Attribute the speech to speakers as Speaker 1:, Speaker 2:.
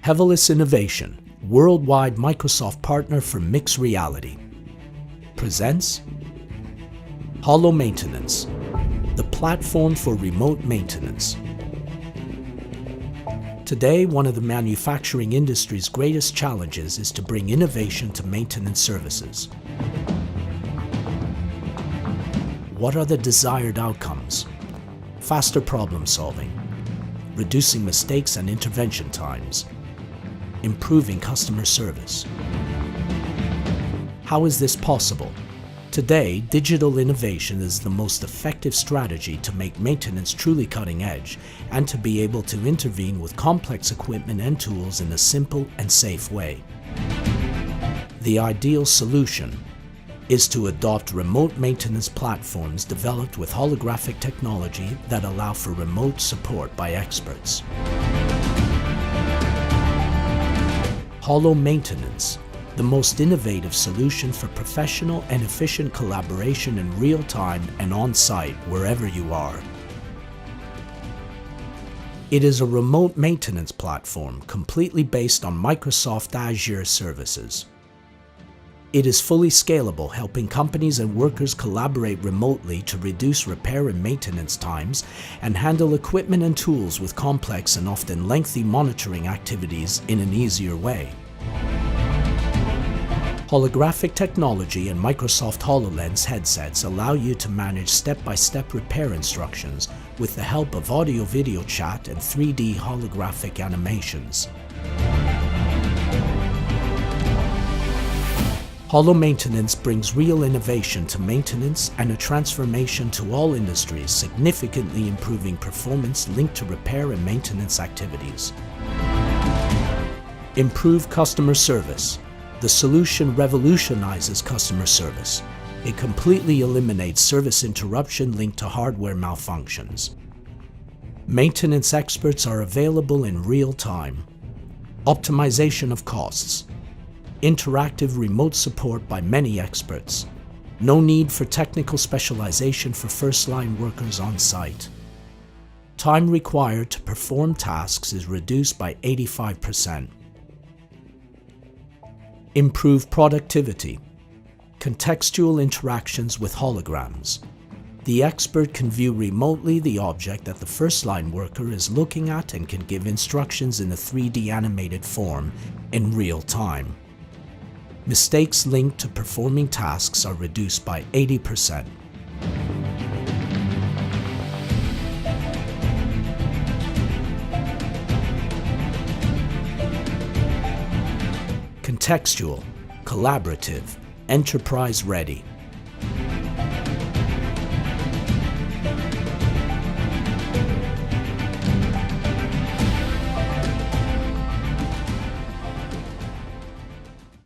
Speaker 1: Hevolus Innovation, worldwide Microsoft partner for mixed reality, presents HoloMaintenance, the platform for remote maintenance. Today, one of the manufacturing industry's greatest challenges is to bring innovation to maintenance services. What are the desired outcomes? Faster problem solving, reducing mistakes and intervention times, improving customer service. How is this possible? Today, digital innovation is the most effective strategy to make maintenance truly cutting edge and to be able to intervene with complex equipment and tools in a simple and safe way. The ideal solution is to adopt remote maintenance platforms developed with holographic technology that allow for remote support by experts. HoloMaintenance, the most innovative solution for professional and efficient collaboration in real time and on-site wherever you are. It is a remote maintenance platform completely based on Microsoft Azure services. It is fully scalable, helping companies and workers collaborate remotely to reduce repair and maintenance times and handle equipment and tools with complex and often lengthy monitoring activities in an easier way. Holographic technology and Microsoft HoloLens headsets allow you to manage step-by-step repair instructions with the help of audio-video chat and 3D holographic animations. HoloMaintenance brings real innovation to maintenance and a transformation to all industries, significantly improving performance linked to repair and maintenance activities. Improve customer service. The solution revolutionizes customer service. It completely eliminates service interruption linked to hardware malfunctions. Maintenance experts are available in real time. Optimization of costs. Interactive remote support by many experts. No need for technical specialization for first-line workers on site. Time required to perform tasks is reduced by 85%. Improve productivity. Contextual interactions with holograms. The expert can view remotely the object that the first-line worker is looking at and can give instructions in a 3D animated form in real time. Mistakes linked to performing tasks are reduced by 80%. Contextual, collaborative, enterprise-ready.